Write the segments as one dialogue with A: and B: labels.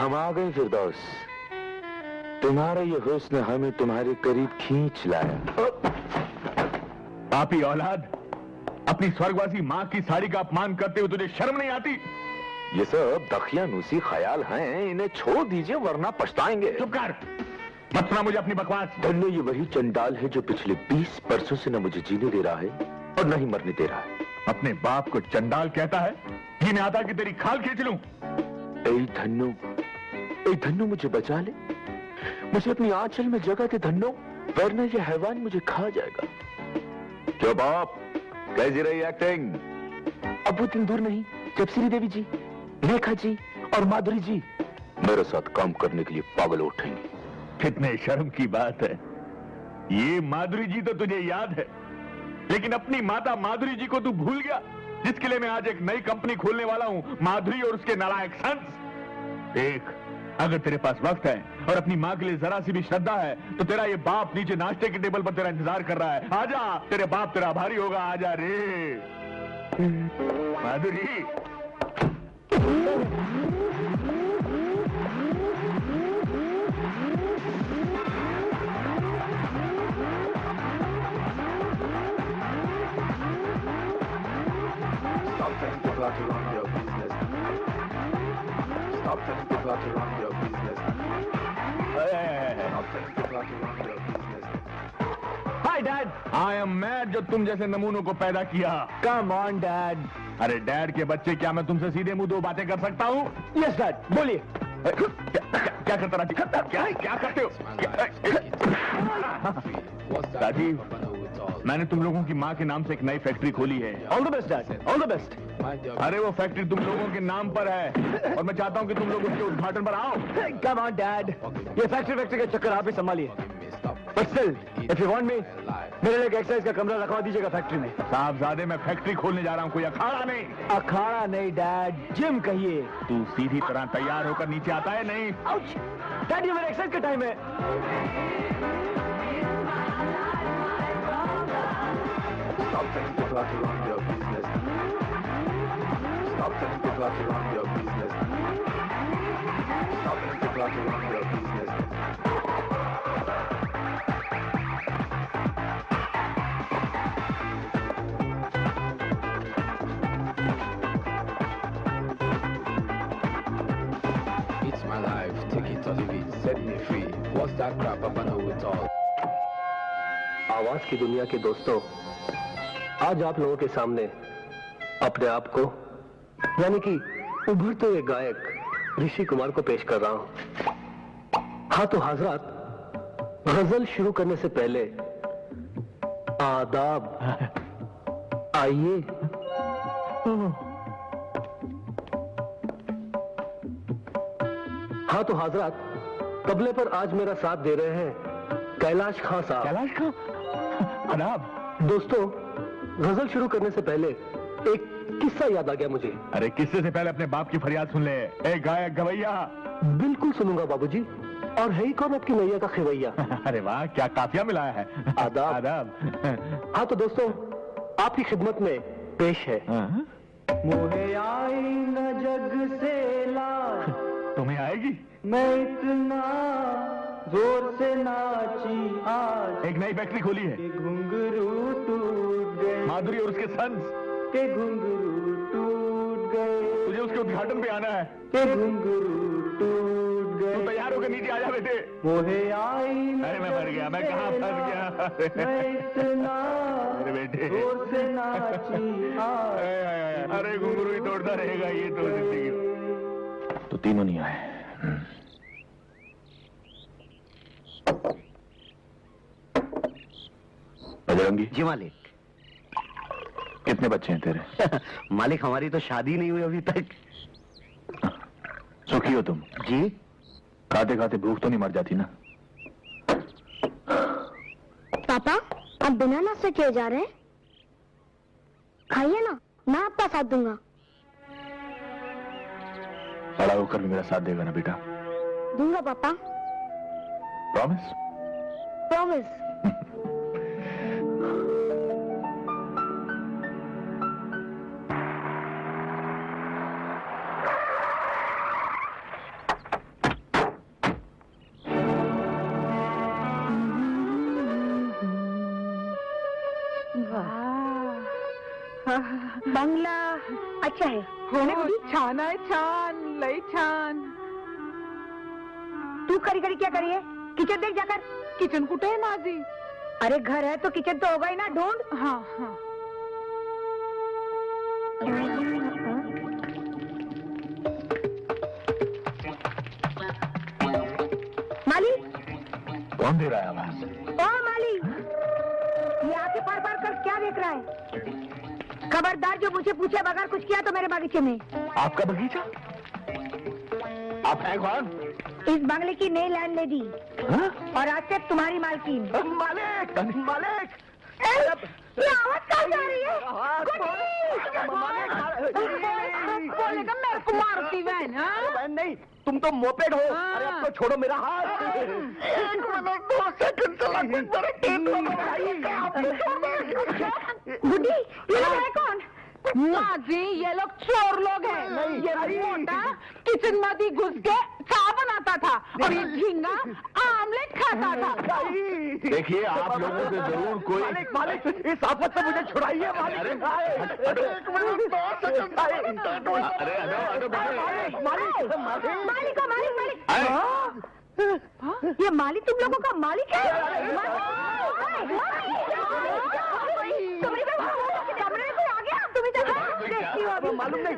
A: हम आ गए फिरदौस। तुम्हारा ये हुस्न हमें तुम्हारे करीब खींच लाया।
B: पापी औलाद, अपनी स्वर्गवासी माँ की साड़ी का अपमान करते हुए तुझे शर्म नहीं आती?
A: ये सब दखियानूसी ख्याल हैं, इन्हें छोड़ दीजिए वरना पछताएंगे।
B: चुप कर, मत सुना मुझे अपनी बकवास।
A: धन्य ये वही चंडाल है जो पिछले 20 बरसों से न मुझे जीने दे रहा है और न ही मरने दे रहा है।
B: अपने बाप को चंडाल कहता है? जी मैं आता कि तेरी खाल खींच लूं।
A: ए धन्नो मुझे बचा ले, मुझे अपनी आंचल में जगह दे धन्नो, वरना ये हैवान मुझे खा जाएगा।
B: क्यों बाप, कैसी रही एक्टिंग?
A: अब वो दिन दूर नहीं जब श्रीदेवी जी, रेखा जी और माधुरी जी मेरे साथ काम करने के लिए पागल उठेंगे।
B: कितने शर्म की बात है, ये माधुरी जी तो तुझे याद है, लेकिन अपनी माता माधुरी जी को तू भूल गया, जिसके लिए मैं आज एक नई कंपनी खोलने वाला हूं, माधुरी और उसके नालायक सन्स। देख, अगर तेरे पास वक्त है और अपनी माँ के लिए जरा सी भी श्रद्धा है तो तेरा ये बाप नीचे नाश्ते के टेबल पर तेरा इंतजार कर रहा है। आजा, तेरे बाप तेरा आभारी होगा। आजा रे माधुरी।
C: Stop telling people how to run your business. Stop telling people how to run your business. Stop telling people how to run your business.
B: Hi Dad, I am mad जो तुम जैसे नमूनों को पैदा किया।
D: Come on Dad.
B: अरे dad के बच्चे, क्या मैं तुमसे सीधे मुंह 2 बातें कर सकता हूँ?
D: Yes Dad, बोलिए।
B: क्या करता राजी? क्या करते हो? राजीव, मैंने तुम लोगों की माँ के नाम से एक नई फैक्ट्री खोली है।
D: All the best Dad, all the best.
B: अरे वो फैक्ट्री तुम लोगों के नाम पर है और मैं चाहता हूँ कि तुम लोग उसके उद्घाटन पर आओ।
D: Come on Dad, ये फैक्ट्री का चक्कर आप ही संभालिए। But still, if you want me, मेरे लिए एक्सरसाइज का कमरा रखवा दीजिएगा फैक्ट्री में।
B: साहबजादे, मैं फैक्ट्री खोलने जा रहा हूँ, कोई अखाड़ा नहीं।
D: अखाड़ा नहीं डैड, जिम कहिए।
B: तू सीधी तरह तैयार होकर नीचे आता है? नहीं
D: डैड, ये मेरे एक्सरसाइज का टाइम है।
C: Stop telling people how to run your business. Stop telling people how to run your business. Stop telling people how to run your business. It's my life, take it or leave it, set me free. What's that crap? I know it all.
D: आवाज की दुनिया के दोस्तों, आज आप लोगों के सामने अपने आप को यानी कि उभरते हुए गायक ऋषि कुमार को पेश कर रहा हूं। हाँ तो हजरात, गजल शुरू करने से पहले आदाब, आइए। हाँ तो हजरात, तबले पर आज मेरा साथ दे रहे हैं कैलाश खां साहब।
B: कैलाश खां, अनाब।
D: दोस्तों, गजल शुरू करने से पहले एक किस्सा याद आ गया मुझे।
B: अरे किस्से से पहले अपने बाप की फरियाद सुन ले। ए गायक गवैया।
D: बिल्कुल सुनूंगा बाबूजी। और है ही कौन आपकी नैया का खिवैया?
B: अरे वाह, क्या काफिया मिलाया है।
D: आदाब।
B: आदाब।
D: हाँ तो दोस्तों, आपकी खिदमत में पेश है मोहे आई न जग से लाज,
B: तुम्हें आएगी?
D: मैं इतना जोर से नाची आज,
B: एक नई फैक्ट्री खोली है,
D: घुंघरू टूट गए,
B: माधुरी और उसके सन्स
D: के घुंघरू टूट गए,
B: तुझे उसके उद्घाटन पे आना है।
D: के घुंघरू टूट गए,
B: तू तैयार होकर नीचे आ जा बेटे।
D: मोहे आई।
B: अरे मैं मर गया, मैं कहाँ फंस गया।
D: मैं इतना
B: अरे बेटे,
D: जोर से नाची आज।
B: अरे घुंघरू ही तोड़ता रहेगा ये तो जिंदगी।
A: तो तीनों नहीं आए। बजरंगी
D: जी मालिक।
A: कितने बच्चे हैं तेरे?
D: मालिक, हमारी तो शादी नहीं हुई अभी तक।
A: सुखी हो तुम?
D: जी।
A: खाते खाते भूख तो नहीं मर जाती ना?
E: पापा, आप बिना नाश्ते किए जा रहे हैं? खाइए ना, मैं आपका साथ दूंगा।
A: बड़ा होकर भी मेरा साथ देगा ना बेटा?
E: दूंगा पापा।
A: प्रॉमिस?
E: प्रॉमिस।
F: बंगला अच्छा आहे
G: हो छान आहे छान लय छान.
F: तू खरी खरी क्या करी है? किचन देख जाकर.
G: किचन कुठे आहे माझी?
F: अरे घर है तो किचन तो होगा ही ना. ढूंढ.
G: हाँ हाँ.
F: माली.
B: कौन दे रहा है आवाज?
F: ओ माली, ये आके पार पार कर क्या देख रहा है? खबरदार जो मुझे पूछे बगैर कुछ किया तो मेरे बगीचे में.
B: आपका बगीचा? आप हैं कौन?
F: इस बंगले की नई लैंड लेडी.
B: हाँ?
F: और आज से तुम्हारी मालकिन.
D: मालिक मालिक
F: ये आवाज कहाँ से आ रही है?
G: बोलेगा मेरे को मारती बहन.
D: बहन नहीं, तुम तो मोपेड हो. अरे अब तो छोड़ो मेरा हाथ.
F: गुड्डी, ये लोग है कौन?
G: माझी ये लोग चोर लोग हैं. ये मोटा किचन मध्ये घुस के चाय बनाता था और ये झींगा आमलेट खाता था.
B: देखिए आप लोगों से जरूर कोई
D: मालिक मालिक इस आफत से मुझे छुड़ाइए मालिक.
B: अरे
F: मालिक ये माली तुम लोगों का मालिक है? कमरे में कोई आ गया? तुम्हें देखती हो अभी.
D: मालूम नहीं.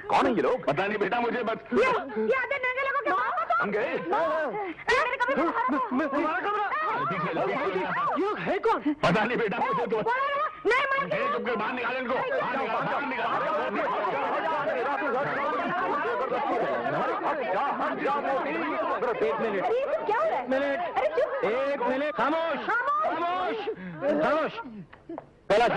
B: कौन है ये लोग? पता नहीं बेटा मुझे बस.
F: ये आधे नंगे लोगों के माँ को
B: हम गए.
D: हमारा कमरा. ये है कौन?
B: पता नहीं बेटा मुझे तो.
F: नहीं
B: चुप कर बाहर निकाल इनको. बाहर निकाल.
F: क्या हो रहा है? अरे चुप.
D: एक मिनट. खामोश खामोश खामोश. कैलाश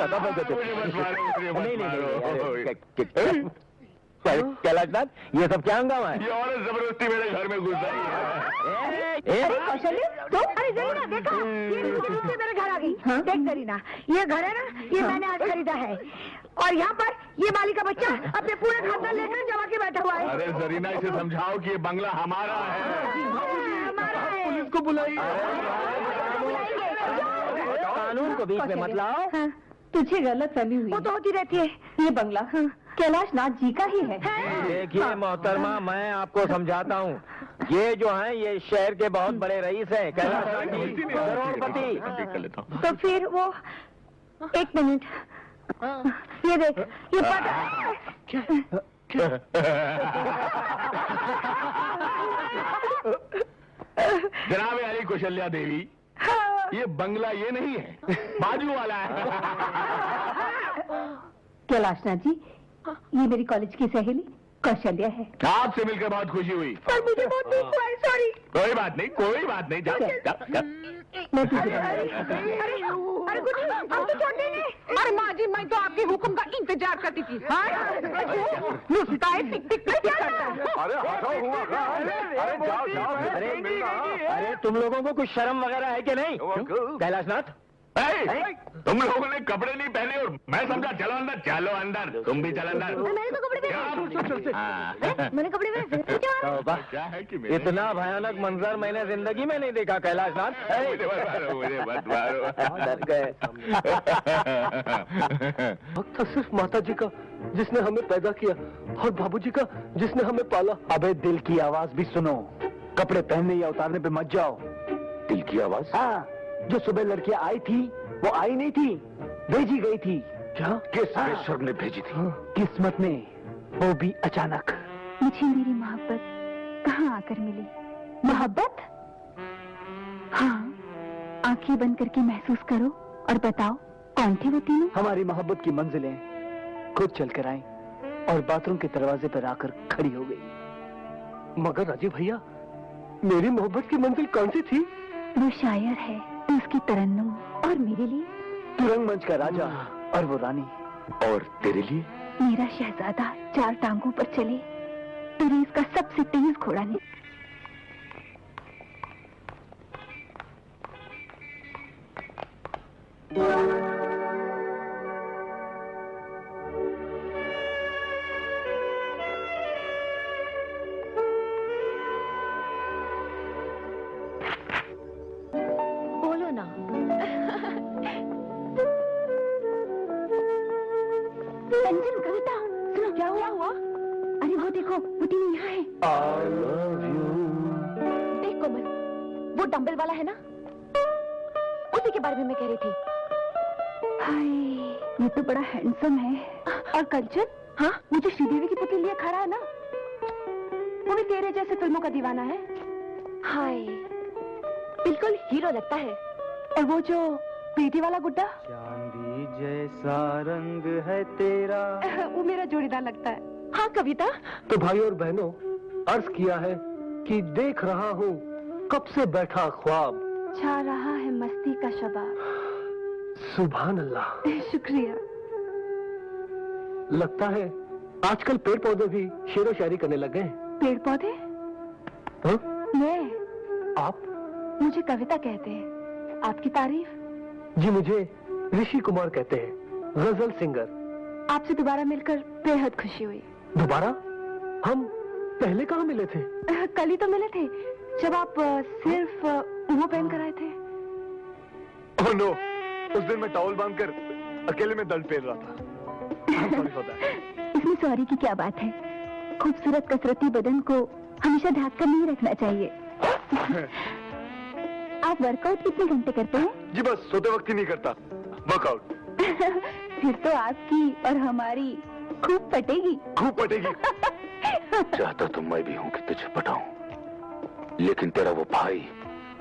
D: कैलाशनाथ ये सब क्या हंगामा है?
B: ये औरत जबरदस्ती मेरे घर में घुस आई है.
F: अरे कौशल्य तो अरे जरीना देखा ये जबरदस्ती मेरे घर आ गई. देख जरीना ये घर है ना ये मैंने आज खरीदा है और यहाँ पर ये माली का बच्चा अपने पूरे खानदान लेकर जमा के बैठा हुआ है.
B: अरे जरीना इसे समझाओ कि ये बंगला हमारा है.
F: हमारा है.
D: पुलिस को बुलाइए. कानून को बीच में मत लाओ.
G: तुझे गलत फहमी हुई.
F: वो तो होती रहती है.
G: ये बंगला कैलाश नाथ जी का ही है.
D: देखिए मोहतरमा मैं आपको समझाता हूँ. ये जो हैं ये शहर के बहुत बड़े रईस हैं. कैलाश नाथ जी करोड़पति.
F: तो फिर वो एक मिनट ये देख ये
B: जनाब अली कौशल्या देवी ये बंगला ये नहीं है बाजू वाला है.
G: कैलाशनाथ जी ये मेरी कॉलेज की सहेली कौशल्या है.
B: आपसे मिलकर बहुत खुशी हुई.
F: पर मुझे बहुत दुख हुआ है. सॉरी.
B: कोई बात नहीं कोई बात नहीं. जा, जा, जा.
G: मैं तुझे
F: अरे कुछ हम तो छोटे नहीं.
G: अरे माँ जी मैं तो आपके हुक्म का इंतजार करती थी. नुस्ता है टिक टिक टिक करता है.
B: अरे हटाओ हुआ. अरे जाओ जाओ.
D: अरे तुम लोगों को कुछ शर्म वगैरह है कि नहीं? कैलाशनाथ
B: तुम लोगों ने कपड़े नहीं पहने और मैं समझा चलो अंदर. चलो अंदर. तुम भी चलो अंदर.
F: मैंने तो कपड़े पहने. मैंने कपड़े पहने.
B: क्या है कि
D: इतना भयानक मंजर मैंने जिंदगी में नहीं देखा. कैलाशनाथ
B: मुझे मत मारो.
D: डर गए. हक था सिर्फ माता जी का जिसने हमें पैदा किया और बाबूजी का जिसने हमें पाला.
A: अबे दिल की आवाज भी सुनो. कपड़े पहनने या उतारने पे मत जाओ. दिल की आवाज? हाँ. जो सुबह लड़कियां आई थी वो आई नहीं थी भेजी गई थी. क्या? किस ईश्वर ने भेजी थी? किस्मत ने. वो भी अचानक.
E: मुझे मेरी मोहब्बत कहाँ आकर मिली? मोहब्बत? हाँ. आंखें बंद करके महसूस करो और बताओ कौन थे वो तीनों?
A: हमारी मोहब्बत की मंजिलें खुद चलकर आई और बाथरूम के दरवाजे पर आकर खड़ी हो गई.
D: मगर राजीव भैया मेरी मोहब्बत की मंजिल कौन सी थी?
E: वो शायर है उसकी तरन्नुम और मेरे लिए
A: तू रंगमंच का राजा और वो रानी. और तेरे लिए
E: मेरा शहजादा 4 टांगों पर चले तो रेस का सबसे तेज घोड़ा नहीं.
F: बोलो ना.
E: हुआ? अरे वो देखो, वो टीवी यहाँ है।
A: I love you।
E: देख कोमल, वो डंबल वाला है ना, उसी के बारे में मैं कह रही थी। हाय, ये तो बड़ा हैंडसम है। और कंचन? हाँ, मुझे श्रीदेवी की पुतली लिए खड़ा है ना, वो भी तेरे जैसे फिल्मों का दीवाना है। हाय, बिल्कुल हीरो लगता है। और वो जो प्रीति वाला गुड्डा,
A: चांदी जैसा रंग है तेरा,
E: वो मेरा जोड़ीदार लगता है। हाँ कविता।
D: तो भाइयों और बहनों, अर्ज किया है कि देख रहा हूँ कब से बैठा ख्वाब,
E: छा रहा है मस्ती का शबाब।
D: सुभान अल्लाह।
E: शुक्रिया।
D: लगता है आजकल पेड़ पौधे भी शेरो शायरी करने लग गए।
E: पेड़ पौधे?
D: हाँ?
E: मैं?
D: आप?
E: मुझे कविता कहते हैं। आपकी तारीफ?
D: जी मुझे ऋषि कुमार कहते हैं, गजल सिंगर।
E: आपसे दोबारा मिलकर बेहद खुशी हुई।
D: दोबारा? हम पहले कहाँ मिले थे?
E: कल ही तो मिले थे, जब आप सिर्फ वो पहन कर आए थे।
A: ओह नो, उस दिन मैं टॉवल बांधकर अकेले में दर्द फेर रहा था।
E: इसमें सॉरी की क्या बात है? खूबसूरत कसरती बदन को हमेशा ढक कर नहीं रखना चाहिए। आप वर्कआउट कितने घंटे करते हैं?
A: जी बस सोते वक्त ही नहीं करता वर्कआउट।
E: फिर तो आपकी और हमारी खूब पटेगी।
A: खूब पटेगी।
H: चाहता तो मैं भी हूँ कि तुझे पटाऊं, लेकिन तेरा वो भाई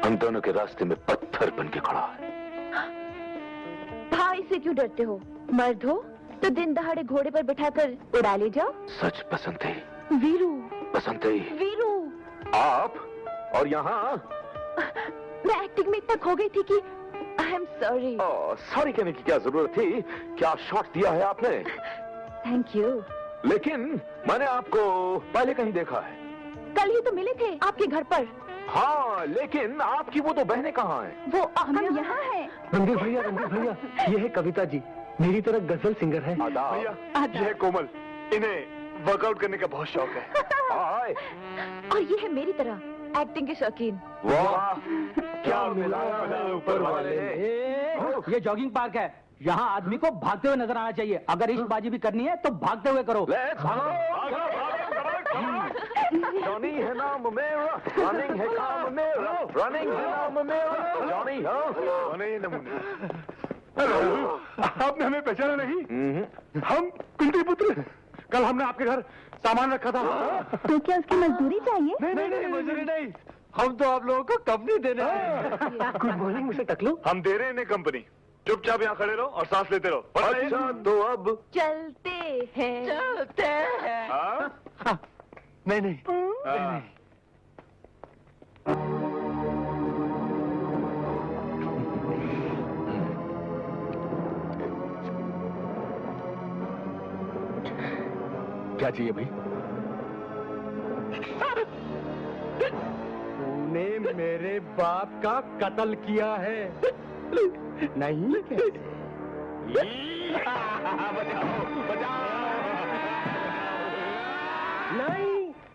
H: हम दोनों के रास्ते में पत्थर बन के खड़ा है।
E: भाई से क्यों डरते हो? मर्द हो तो दिन दहाड़े घोड़े पर बिठाकर उड़ा ले जाओ।
H: सच पसंद है
E: वीरू।
H: पसंद है
E: वीरू।
A: आप और यहाँ?
E: मैं एक्टिंग में इतना खो गई थी कि आई एम सॉरी।
A: सॉरी कहने की क्या जरूरत थी? क्या शॉट दिया है आपने?
E: Thank you.
A: लेकिन मैंने आपको पहले कहीं देखा है।
E: कल ही तो मिले थे आपके घर पर।
A: हाँ, लेकिन आपकी वो तो बहनें कहाँ हैं?
E: वो हम यहाँ हैं।
D: रणधीर भैया, ये है कविता जी, मेरी तरह गजल सिंगर है।
A: आदाब। ये है कोमल, इन्हें वर्कआउट करने का बहुत शौक है। हाय।
E: और ये है मेरी तरह एक्टिंग के शौकीन।
A: वाह, क्या मिला ऊपर वाले ने।
I: ये जॉगिंग पार्क है, यहाँ आदमी को भागते हुए नजर आना चाहिए। अगर इश्कबाजी भी करनी है तो भागते हुए करो।
A: जॉनी है नाम मेरा, रनिंग है काम मेरा, रनिंग है नाम मेरा, जॉनी। आपने हमें पहचाना नहीं? हम कुंती पुत्र। कल हमने आपके घर सामान रखा था।
E: तो क्या उसकी मजदूरी चाहिए?
A: नहीं, मजदूरी नहीं, हम तो आप लोगों को कंपनी देने आए।
D: गुड मॉर्निंग मिस्टर टकलू।
A: हम दे रहे हैं इन्हें कंपनी। चुपचाप यहाँ खड़े रहो और सांस लेते रहो। अच्छा तो अब
E: चलते हैं।
A: हाँ? नहीं।
B: क्या चाहिए भाई?
A: तूने मेरे बाप का कत्ल किया है। नहीं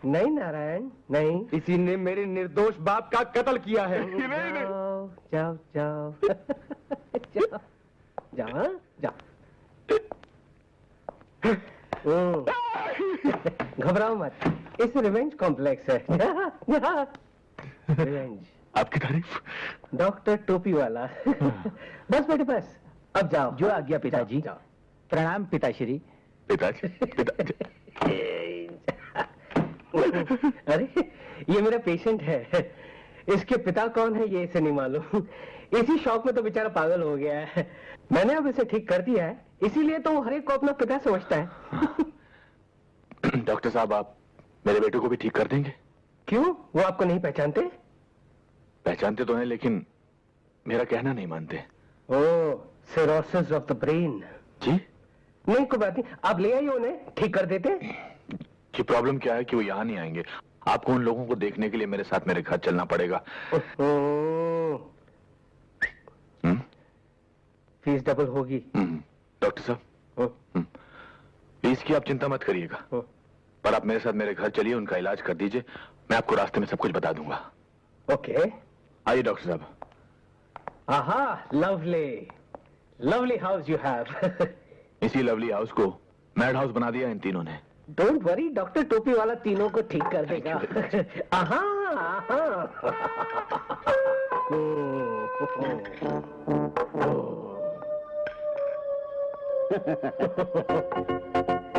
D: नहीं नारायण, नहीं।
A: इसी ने मेरे निर्दोष बाप का कत्ल किया है।
D: जाओ घबराओ मत, इस रिवेंज कॉम्प्लेक्स है। रिवेंज।
B: आपकी तारीफ।
D: डॉक्टर टोपी वाला। बस बेटे बस, अब जाओ।
I: जो आज्ञा पिताजी। प्रणाम पिताश्री।
B: पिताजी।
D: अरे ये मेरा पेशेंट है, इसके पिता कौन है ये इसे नहीं मालूम। इसी शौक में तो बेचारा पागल हो गया है। मैंने अब इसे ठीक कर दिया है, इसीलिए तो हर एक को अपना पिता समझता है।
B: डॉक्टर साहब, आप मेरे बेटे को भी ठीक कर देंगे?
D: क्यों, वो आपको नहीं पहचानते?
B: पहचानते तो हैं, लेकिन मेरा कहना नहीं मानते।
D: ओह, सिरोसिस ऑफ द ब्रेन।
B: जी?
D: नहीं कोई बात नहीं, आप ले आइए उन्हें, ठीक कर देते।
B: कि प्रॉब्लम क्या है कि वो यहाँ नहीं आएंगे। आपको उन लोगों को देखने के लिए मेरे साथ मेरे घर चलना पड़ेगा।
D: फीस डबल होगी।
B: डॉक्टर साहब, फीस की आप चिंता मत करिएगा, पर आप मेरे साथ मेरे घर चलिए, उनका इलाज कर दीजिए। मैं आपको रास्ते में सब कुछ बता दूंगा।
D: ओके,
B: आइए डॉक्टर साहब।
D: आहा, लवली हाउस यू हैव।
B: इसी लवली हाउस को मैड हाउस बना दिया इन तीनों ने।
D: डोंट वरी, डॉक्टर टोपी वाला तीनों को ठीक कर देगा। आहा, आहा।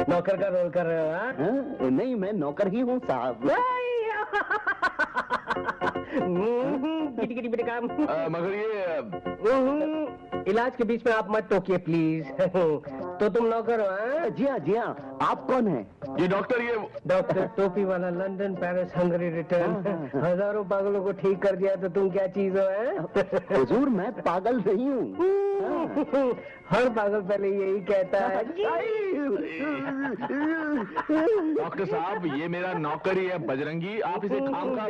D: नौकर का रोल कर रहे हो? हाँ?
A: नहीं, मैं नौकर ही हूँ साहब।
B: मगर ये
D: इलाज के बीच में आप मत टोकिए प्लीज। तो तुम नौकर हो? हाँ?
A: जी हाँ, जी हाँ। आप कौन हैं?
B: ये डॉक्टर, ये
D: डॉक्टर टोपी वाला, लंदन, पेरिस, हंगरी रिटर्न। हजारों पागलों को ठीक कर दिया तो तुम क्या चीज हो?
A: हुजूर, मैं पागल नहीं हूँ।
D: हर पागल पहले यही कहता है।
B: डॉक्टर साहब, ये मेरा नौकर ही है बजरंगी, आप इसे खामखा।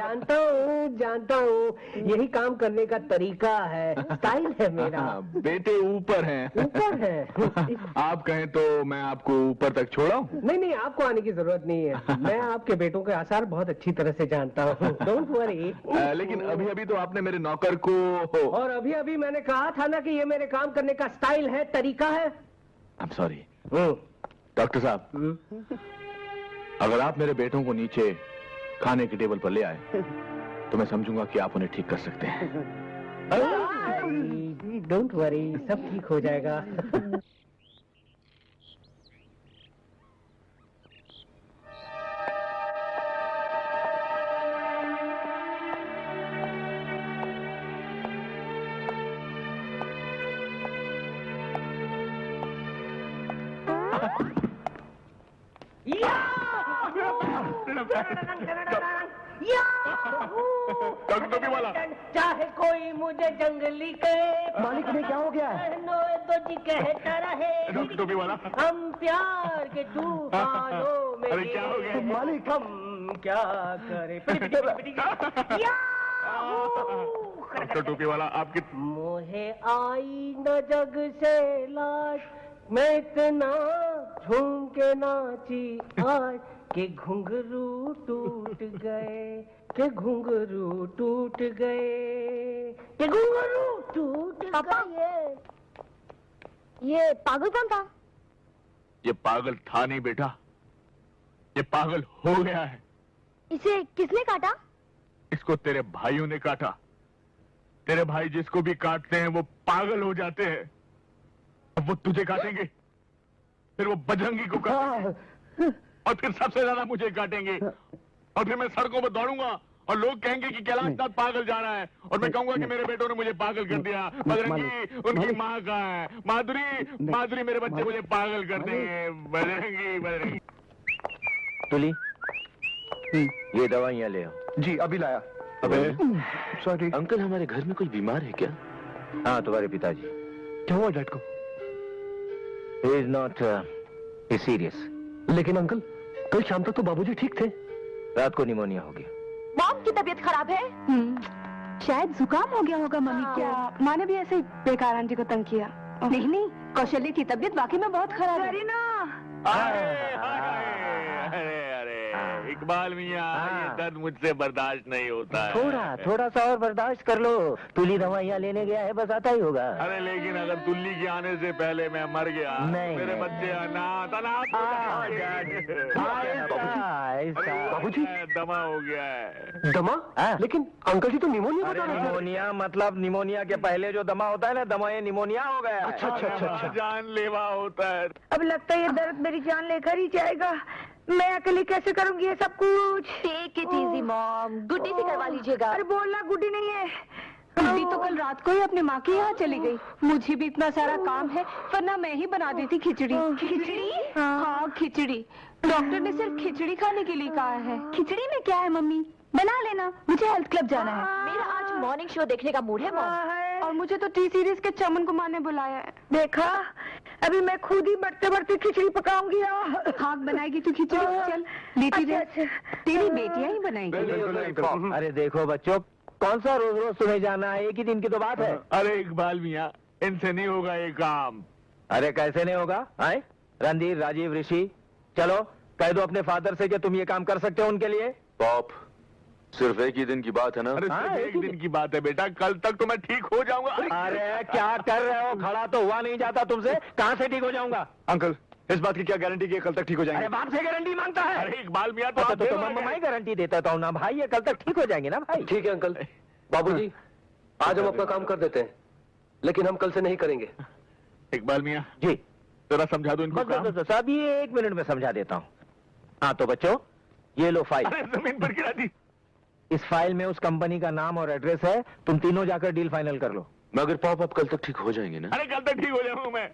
D: जानता हूँ, यही काम करने का तरीका है, स्टाइल है मेरा।
B: बेटे ऊपर हैं।
D: ऊपर है।
B: आप कहें तो मैं आपको ऊपर तक छोड़ाऊं?
D: नहीं, आपको आने की जरूरत नहीं है। मैं आपके बेटों के आसार बहुत अच्छी तरह से जानता हूँ, डोंट वरी।
B: लेकिन अभी तो आपने मेरे नौकर को।
D: और अभी मैंने कहा था ना कि ये मेरे काम करने का स्टाइल है, तरीका है।
B: I'm sorry। डॉक्टर साहब, अगर आप मेरे बेटों को नीचे खाने की टेबल पर ले आए तो मैं समझूंगा कि आप उन्हें ठीक कर सकते हैं।
D: डोंट वरी, सब ठीक हो जाएगा।
B: टोपी वाला,
D: चाहे कोई मुझे जंगली कहे,
A: मालिक ने क्या हो गया?
D: तो जी कहता रहे,
B: डॉक्टर टोपी वाला,
D: हम प्यार के तूफानों में।
B: अरे क्या हो गया?
A: मालिक,
D: हम क्या करें?
B: डॉक्टर टोपी वाला, आपकी
D: मोहे आई न जग से लाज, मैं इतना झूम के नाची आज के घुंघरू टूट गए, के घुंघरू टूट गए, के घुंघरू टूट गए।
E: ये पागल कौन था?
B: ये पागल था नहीं बेटा, ये पागल हो गया है।
E: इसे किसने काटा?
B: इसको तेरे भाइयों ने काटा। तेरे भाई जिसको भी काटते हैं वो पागल हो जाते हैं। अब वो तुझे काटेंगे, फिर वो बजरंगी को काटेंगे, और फिर सबसे ज्यादा मुझे काटेंगे, और फिर मैं सड़कों पर दौड़ूंगा और लोग कहेंगे कि कैलाश नाथ पागल जा रहा है, और मैं कहूंगा कि मेरे बेटों ने मुझे पागल कर दिया। बजरंगी, उनकी माँ कहाँ है? माधुरी, मेरे बच्चे मुझे पागल कर देंगे। बजरंगी।
H: तुली, ये दवाइयाँ ले आओ।
A: जी अभी लाया।
H: अबे,
A: सॉरी
H: अंकल, हमारे घर में कोई बीमार है क्या? हाँ, तुम्हारे पिताजी।
A: क्या हुआ डैड को?
H: He is not serious।
A: लेकिन अंकल, कल शाम तक तो बाबूजी ठीक थे।
H: रात को निमोनिया हो गया।
E: मॉम की तबीयत खराब है? शायद जुकाम हो गया होगा मम्मी को। माँ ने भी ऐसे बेकार आंटी को तंग किया। नहीं, कौशल्य की तबीयत वाकई में बहुत खराब है।
B: अरे इकबाल मियाँ, ये दर्द मुझसे बर्दाश्त नहीं होता है।
H: थोड़ा सा और बर्दाश्त कर लो। तुली दवाइयाँ लेने गया है, बस आता ही होगा।
B: अरे लेकिन अगर तुल्ली के आने से पहले मैं मर गया, मेरे बच्चे
A: बाबूजी
B: दमा हो गया है।
A: दमा? लेकिन अंकल जी तो निमोनिया बता रहे थे।
H: निमोनिया मतलब निमोनिया के पहले जो दमा होता है ना, दमा ये निमोनिया हो गया।
A: अच्छा।
B: जानलेवा होता है।
F: अब लगता है ये दर्द मेरी जान लेकर ही जाएगा। मैं अकेले कैसे करूंगी ये सब कुछ?
E: टेक इट इजी मॉम, गुड्डी से करवा लीजिएगा।
F: अरे बोलना, गुड्डी नहीं है।
E: गुड्डी तो कल रात को ही अपने माँ के यहाँ चली गई। मुझे भी इतना सारा काम है, वरना मैं ही बना देती खिचड़ी। खिचड़ी? हाँ, खिचड़ी। डॉक्टर ने सिर्फ खिचड़ी खाने के लिए कहा है। खिचड़ी में क्या है मम्मी? बना लेना, मुझे हेल्थ क्लब जाना है। मेरा आज मॉर्निंग शो देखने का मूड है मॉम, और मुझे तो टी सीरीज के चमन कुमार ने बुलाया है।
F: देखा, अभी मैं खुद ही बढ़ते बढ़ते खिचड़ी पकाऊंगी।
E: खाक बनाएगी तू खिचड़ी? चल लेती रह, तेरी बेटियां ही बनाएंगी।
H: अरे देखो बच्चों, कौन सा रोज रोज तुम्हें जाना है? एक ही दिन की तो बात है।
B: अरे इकबाल मियाँ, इनसे नहीं होगा ये काम।
H: अरे कैसे नहीं होगा? आए रणधीर, राजीव, ऋषि, चलो कह दो अपने फादर से कि तुम ये काम कर सकते हो उनके लिए।
J: पॉप, सिर्फ एक ही दिन की बात है ना?
B: अरे सिर्फ एक दिन की बात है बेटा, कल तक तो मैं ठीक हो जाऊंगा।
H: अरे क्या कर रहे हो? खड़ा तो हुआ नहीं जाता तुमसे, कहाँ से ठीक हो जाऊंगा?
J: अंकल,
A: इस बात की क्या गारंटी कि कल तक ठीक हो जाएंगे?
K: अरे बाप से गारंटी मांगता है।
B: अरे इकबाल मियां तो आप
K: मैं गारंटी देता हूँ ना भाई, ये कल तक ठीक हो जाएंगे ना भाई।
D: ठीक है अंकल। बाबूजी, आज हम अपना काम कर देते हैं, लेकिन हम कल से नहीं करेंगे।
B: इकबाल मियां
K: जी
B: जरा समझा दो इनको काम।
K: बस अभी 1 मिनट में समझा देता हूँ। हाँ तो बच्चों, ये लो फाइल।
B: अरे जमीन पर गिरा दी।
K: इस फाइल में उस कंपनी का नाम और एड्रेस है, तुम तीनों जाकर डील फाइनल कर लो।
H: मगर पाप आप कल तक ठीक हो जाएंगे ना?
B: अरे कल तक ठीक हो जाऊंगा मैं।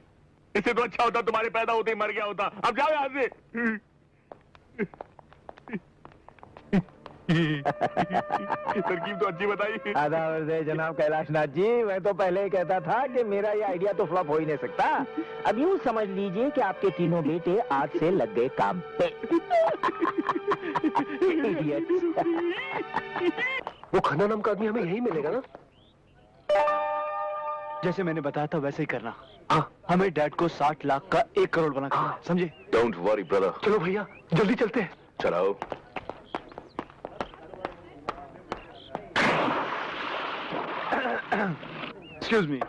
B: इससे तो अच्छा होता तुम्हारे पैदा होते ही मर गया होता। अब जाओ यहाँ से। तरकीब तो अच्छी बताई।
K: आदाब से जनाब कैलाशनाथ जी, मैं तो पहले ही कहता था कि मेरा ये आइडिया तो फ्लॉप हो ही नहीं सकता। अब यूँ समझ लीजिए कि आपके तीनों बेटे आज से लग गए काम पे।
D: वो खन्ना नाम का आदमी हमें यही मिलेगा ना?
A: जैसे मैंने बताया था वैसे ही करना।
D: हाँ,
A: हमें डैड को 60 लाख का 1 करोड़ बना करना है, समझे?
H: Don't worry brother.
D: चलो भैया जल्दी चलते हैं।
H: चलाओ।
A: Excuse me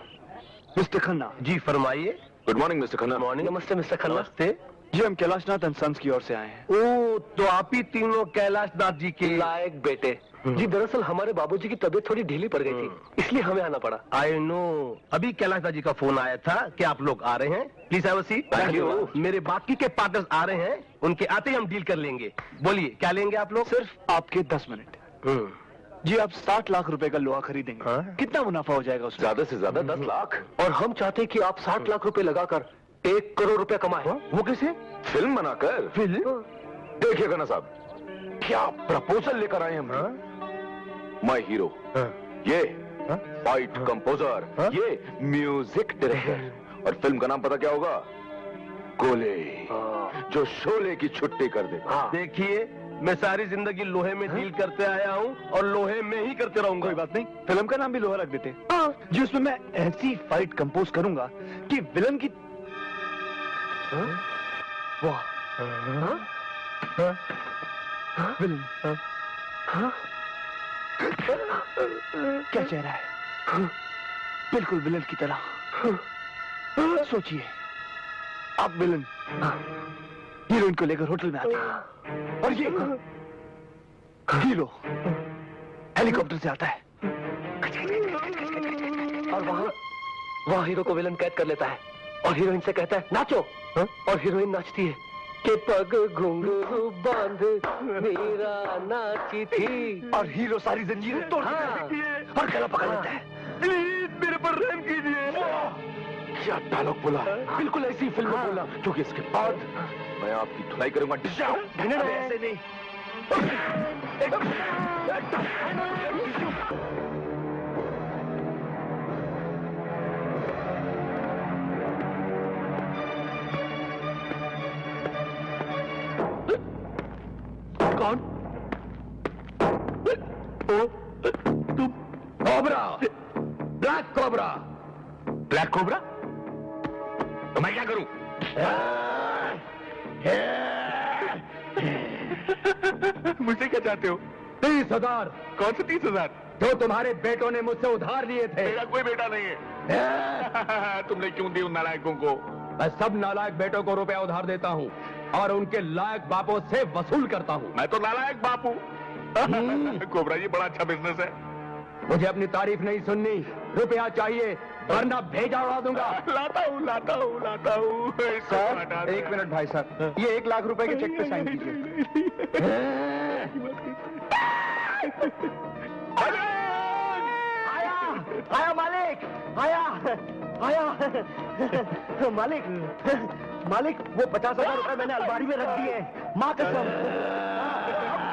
A: mister Khanna.
D: जी फरमाइए।
H: Good morning mister Khanna.
D: Morning. नमस्ते मिस्टर खन्ना। नमस्ते
A: जी, हम कैलाशनाथ एंड सन्स की ओर से आए हैं।
D: ओ, तो आप ही तीनों कैलाशनाथ जी के लायक बेटे। जी दरअसल हमारे बाबूजी की तबीयत थोड़ी ढीली पड़ गई थी, इसलिए हमें आना पड़ा। आई नो, अभी कैलाशनाथ जी का फोन आया था कि आप लोग आ रहे हैं। Please have a seat.
H: Thank you.
D: मेरे बाकी के पार्टनर्स आ रहे हैं, उनके आते ही हम डील कर लेंगे। बोलिए क्या लेंगे आप लोग?
A: सिर्फ आपके 10 मिनट। जी, आप 60 लाख रुपए का लोहा खरीदेंगे।
D: हाँ?
A: कितना मुनाफा हो जाएगा उसमें?
H: ज्यादा से ज्यादा 10 लाख।
D: और हम चाहते हैं कि आप 60 लाख रुपए लगाकर 1 करोड़ रुपए कमाए। वो कैसे?
H: फिल्म बनाकर।
D: फिल्म?
H: देखिएगा ना साहब, क्या प्रपोजल लेकर आए हम। माय हीरो, ये फाइट कंपोजर, ये म्यूजिक डायरेक्टर। और फिल्म का नाम पता क्या होगा? गोले, जो शोले की छुट्टी कर दे।
D: देखिए, मैं सारी जिंदगी लोहे में डील करते आया हूँ और लोहे में ही करते रहूंगा।
A: कोई बात नहीं, फिल्म का नाम भी लोहा रख देते। जी, उसमें मैं ऐसी फाइट कंपोज करूंगा कि विलन की वाह, विलन क्या चेहरा है, बिल्कुल विलन की तरह। सोचिए, आप विलन हीरोइन को लेकर होटल में आते हैं और ये हीरो हेलीकॉप्टर से आता है
D: और वहाँ हीरो को विलन कैद कर लेता है और हीरोइन से कहता है नाचो। और हीरोइन नाचती है कि पग घुंघरू बांध मेरा नाची थी।
A: और हीरो सारी जंजीरें तोड़ देती है और गला पकड़ लेता है।
B: प्लीज मेरे पर रहम कीजिए।
H: क्या डायलॉग बोला, बिल्कुल ऐसी फिल्म में बोला, क्योंकि इसके बाद मैं आपकी धुलाई करूंगा।
A: ऐसे नहीं।
H: कौन? तुम? Cobra, black cobra.
B: Black cobra? तो मैं क्या करूं? मुझसे क्या चाहते हो?
D: 30,000।
B: कौन से 30,000?
D: जो तुम्हारे बेटों ने मुझसे उधार लिए थे।
B: मेरा कोई बेटा नहीं है। तुमने क्यों दी उन नालायकों को?
D: मैं सब नालायक बेटों को रुपया उधार देता हूँ और उनके लायक बापों से वसूल करता हूँ।
B: मैं तो नालायक बाप हूँ। कोबरा जी, बड़ा अच्छा बिजनेस है।
D: मुझे अपनी तारीफ नहीं सुननी, रुपया चाहिए वरना भेजा उड़ा दूंगा।
B: लाता हूँ।
A: सर, 1 मिनट भाई साहब, ये 1 लाख रुपए के चेक पे साइन कीजिए।
D: आया मालिक, आया मालिक, वो 50,000 रुपए मैंने अलमारी में रख दिए, माँ कसम।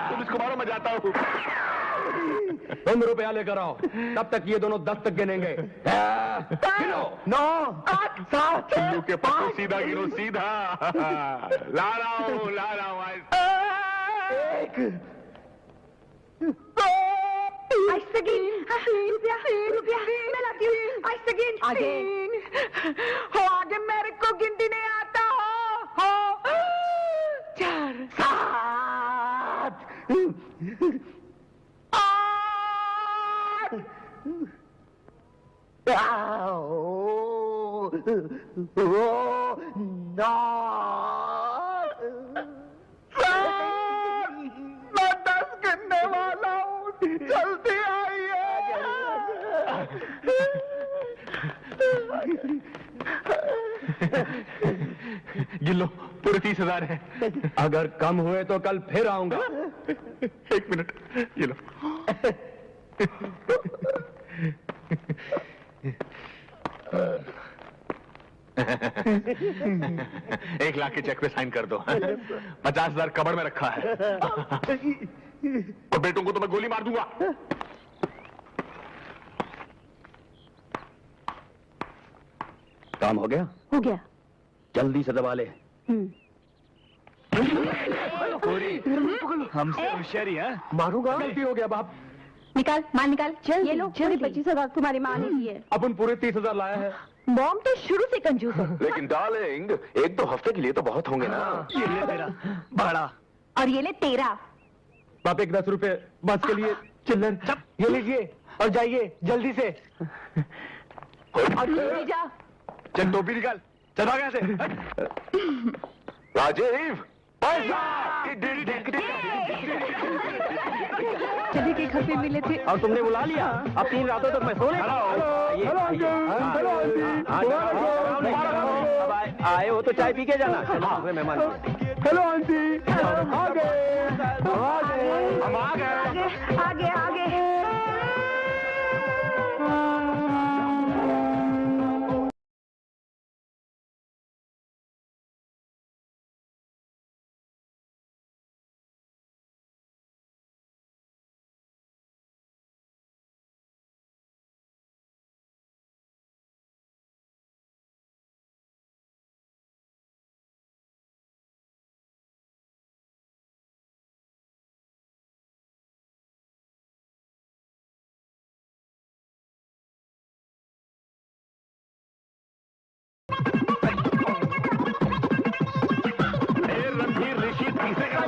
B: तुम इसको मारो, मैं जाता हूँ।
D: तुम रुपया लेकर आओ, तब तक ये दोनों 10 तक गिनेंगे। 9, 8, 7,
B: चुल्लू के पत्तों सीधा गिनो, सीधा। ला रहा हूँ।
F: 1 रुपया मैं लाती हूँ। 1 सेकंड आगे मेरे को गिनती नहीं आता हो। 4, 7, 8।
A: ना मैं 10 गिनने वाला हूँ, जल्दी आइए।
B: गिन लो, पूरे 30,000 है।
D: अगर कम हुए तो कल फिर आऊंगा।
B: 1 मिनट, ये लो। 1 लाख के चेक पे साइन कर दो। 50,000 कबड़ में रखा है। और बेटों को तो मैं गोली मार दूंगा।
D: काम हो गया?
E: हो गया।
D: जल्दी से दबा ले।
K: हमसे होशियारी है।
D: मारूंगा। गलती हो गया बाप।
E: निकाल, माल निकाल। चल ये लो, पूरे 25,000 तुम्हारी माँ ने दिए।
D: अपन पूरे 30,000 लाया है।
E: मॉम तो शुरू से कंजूस है।
H: लेकिन डार्लिंग, 1-2 हफ्ते के लिए तो बहुत होंगे ना।
K: ये ले तेरा भाड़ा।
E: और ये ले तेरा।
D: बाप 1 10 रुपए बस के लिए चिल्लर।
A: ये लीजिए और जाइए जल्दी से।
E: ले जा।
B: चल टोपी निकाल, चल भाग यहाँ से।
H: राजीव, पैसा।
E: सभी के घर पे मिले थे।
D: और तुमने बुला लिया? अब 3 रातों तक मैं सोने। अब आए हो तो चाय पी के जाना। मेहमान।
A: हेलो आंटी, आ गए।
B: हम आ गए।
F: आगे आगे।
B: रणधीर ऋषि तीसरे का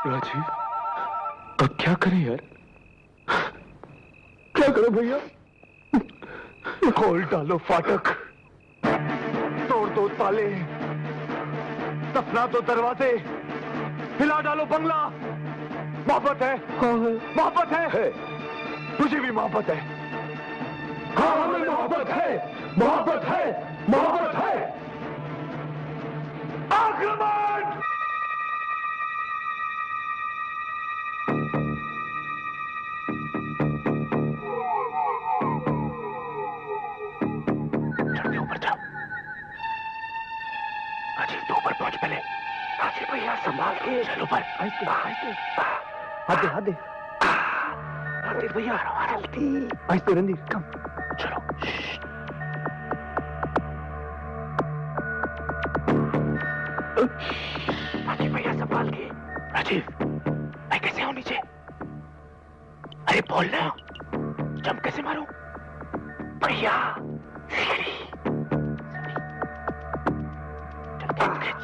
H: राजीव, अब क्या करें यार?
A: क्या करो भैया? खोल डालो फाटक, तोड़ दो ताले, सपना तो दरवाजे, हिला डालो बंगला। मोहब्बत है, मोहब्बत है, तुझे भी मोहब्बत है। हाँ हमें मोहब्बत है, मोहब्बत है, मोहब्बत है। आक्रमण! भैया संभाल के चलो पर आइए हाथ दे भैया आइए रणधीर कम चलो राजीव भैया संभाल के राजीव मैं कैसे हूं नीचे अरे बोलना जंप कैसे मारूं भैया सीढ़ी चल खिंच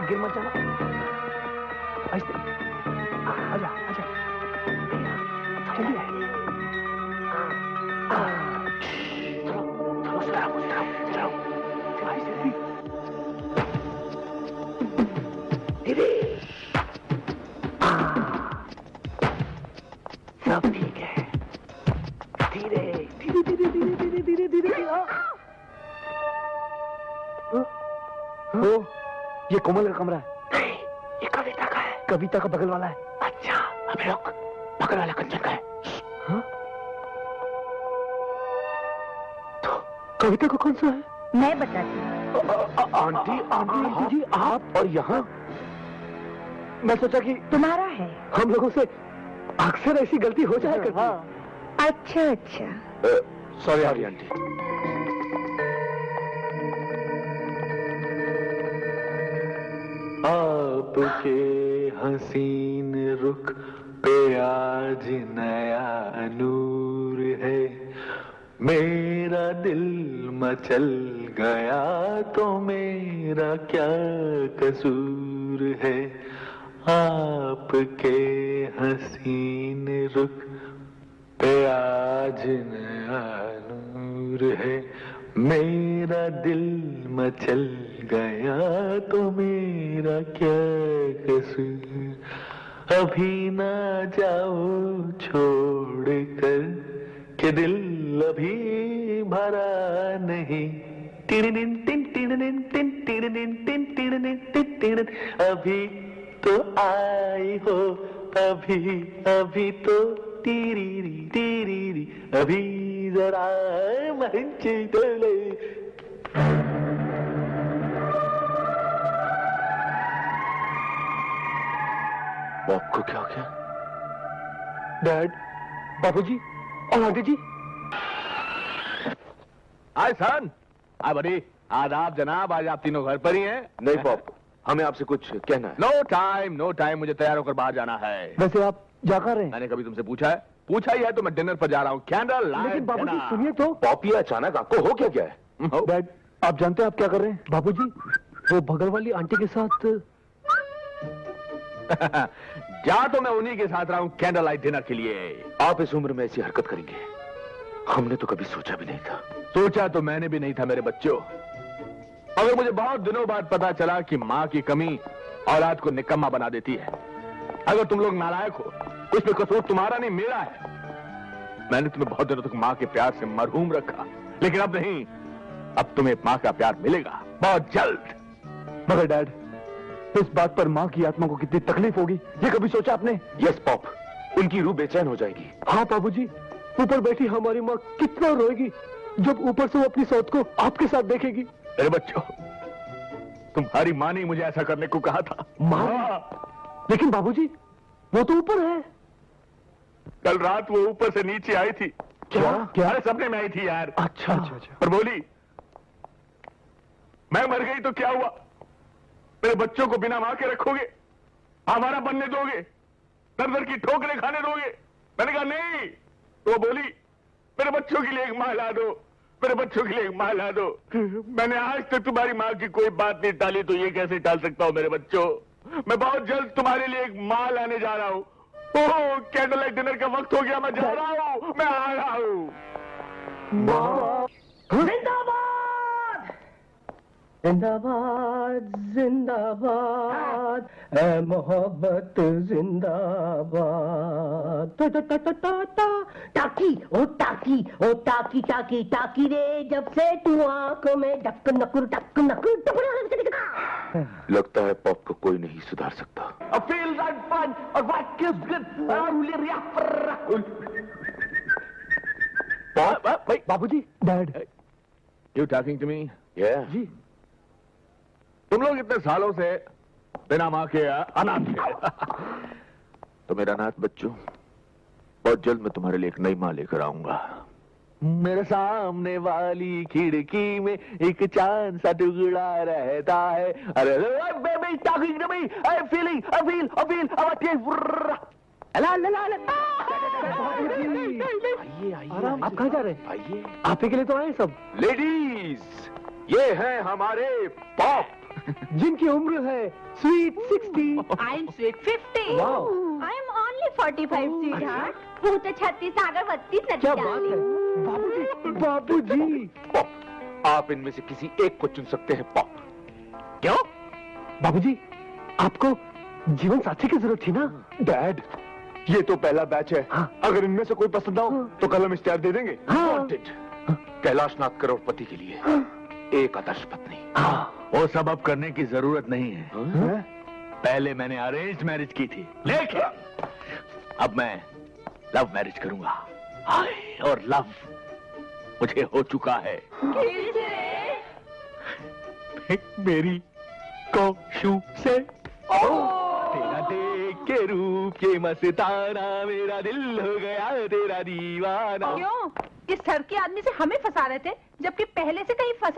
A: गिर मत जाना आजा आजा दीदी सब ठीक है धीरे धीरे धीरे धीरे धीरे धीरे धीरे वो ये कोमल का कमरा है। नहीं, ये कविता का है। कविता का बगल वाला है। अच्छा, अबे रुक, बगल वाला कंचन का है। हाँ? तो कविता का कौन सा है?
F: मैं बताती हूँ।
A: आंटी जी, आप और यहाँ? मैं सोचा कि
F: तुम्हारा है।
D: हम लोगों से अक्सर ऐसी गलती हो जाए करती।
F: हाँ। अच्छा।
H: Sorry aunty.
C: आपके हसीन रुख पे आज नया नूर है, मेरा दिल मचल गया तो मेरा क्या कसूर है। आपके हसीन रुख पे आज नया नूर है, मेरा दिल मचल गया तो मेरा क्या कसूर। अभी ना जाओ छोड़ कर कि दिल अभी भरा नहीं। अभी तो आई हो, अभी तो तीरी अभी जरा मंच डोले।
H: पॉप को क्या हो गया?
A: डैड, बाबूजी और आंटी जी।
B: हाय सन, हाय बड़ी, आदाब जनाब, आज आप तीनों घर पर ही हैं?
H: नहीं पॉप, हमें आपसे कुछ कहना है।
B: नो टाइम, मुझे तैयार होकर बाहर जाना है।
A: वैसे आप जा कर रहे हैं?
B: मैंने कभी तुमसे पूछा है? पूछा ही है तो मैं डिनर पर जा रहा हूँ। Candle light.
A: लेकिन बाबूजी सुनिए तो।
H: पॉप, ये अचानक आपको हो क्या है?
A: डैड, आप जानते हैं आप क्या कर रहे हैं? बाबूजी, वो बगल वाली आंटी के साथ।
B: जा तो मैं उन्हीं के साथ रहा हूँ कैंडल लाइट डिनर के लिए।
H: आप इस उम्र में ऐसी हरकत करेंगे, हमने तो कभी सोचा भी नहीं था।
B: सोचा तो मैंने भी नहीं था मेरे बच्चों, मगर मुझे बहुत दिनों बाद पता चला कि माँ की कमी औलाद को निकम्मा बना देती है। अगर तुम लोग नालायक हो, उसमें कसूर तुम्हारा नहीं मेरा है। मैंने तुम्हें बहुत दिनों तक माँ के प्यार से मरहूम रखा, लेकिन अब नहीं, अब तुम्हें माँ का प्यार मिलेगा बहुत जल्द।
A: मगर डैड, इस बात पर माँ की आत्मा को कितनी तकलीफ होगी, ये कभी सोचा आपने?
H: यस पॉप, उनकी रूह बेचैन हो जाएगी।
D: हाँ बाबूजी, ऊपर बैठी हमारी माँ कितना रोएगी जब ऊपर से वो अपनी सौत को आपके साथ देखेगी।
B: अरे बच्चों, तुम्हारी माँ ने मुझे ऐसा करने को कहा था।
D: माँ? लेकिन बाबूजी, वो तो ऊपर है।
B: कल रात वो ऊपर से नीचे आई थी।
D: क्या?
B: अरे सपने में आई थी यार।
D: अच्छा।
B: और बोली, मैं मर गई तो क्या हुआ, मेरे बच्चों को बिना मां के रखोगे, हमारा बनने दोगे, दर दर की ठोकरें खाने दोगे? मैंने कहा नहीं। तो वो बोली, मेरे बच्चों के लिए एक मां ला दो, मेरे बच्चों के लिए एक मां ला दो। मैंने आज तक तुम्हारी मां की कोई बात नहीं टाली, तो ये कैसे टाल सकता हूं मेरे बच्चों? मैं बहुत जल्द तुम्हारे लिए एक मां लाने जा रहा हूं। ओह, कैंडल लाइट डिनर का वक्त हो गया, मैं जा रहा हूं, मैं आ रहा हूं।
D: जिंदाबाद जिंदाबाद ऐ मोहब्बत जिंदाबाद।
F: टाकी ओ टाकी ओ टाकी टाकी टाकी रे, जब से तू आंखों में डक नकुर
H: लगता है पॉप को कोई नहीं सुधार सकता।
A: बाबूजी, dad.
B: You talking to me?
A: जी।
B: तुम लोग इतने सालों से बिना माँ के अनाथ थे।
H: तो मेरा अनाथ बच्चों, बहुत जल्द मैं तुम्हारे लिए एक नई माँ लेकर आऊंगा।
C: मेरे सामने वाली खिड़की में एक चांद सा टुकड़ा रहता है। अरे baby talking to me, I feeling, I feel
D: आइए, आप कहाँ जा रहे हैं?
H: आइए,
D: आप ही के लिए तो आए सब।
H: लेडीज, ये हैं हमारे पॉप,
D: जिनकी उम्र है sweet 60।
E: I'm sweet 50.
D: Wow.
E: I'm only 45, sweetheart. वो तो 36 आगर 32 नदी
D: क्या बात है बाबूजी, बाबूजी।
H: पॉप, आप इनमें से किसी एक को चुन सकते हैं पॉप।
D: क्यों? बाबूजी, आपको जीवन साथी की जरूरत थी ना?
A: डैड, ये तो पहला बैच है।
D: हाँ।
A: अगर इनमें से कोई पसंद आओ तो कल हम इश्तेहार दे देंगे।
D: हाँ।
H: Wanted, कैलाशनाथ करोड़पति के लिए। एक आदर्श पत्नी।
B: वो सब अब करने की जरूरत नहीं है। पहले मैंने अरेंज मैरिज की थी, लेकिन अब मैं लव मैरिज करूंगा। हाय, और लव मुझे हो चुका है। मेरी कोशू से तेरा देख के रूप के मस्ताना, मेरा दिल हो गया तेरा दीवाना।
G: क्यों इस सर के आदमी से हमें फंसा रहे थे, जबकि पहले से कहीं फंसा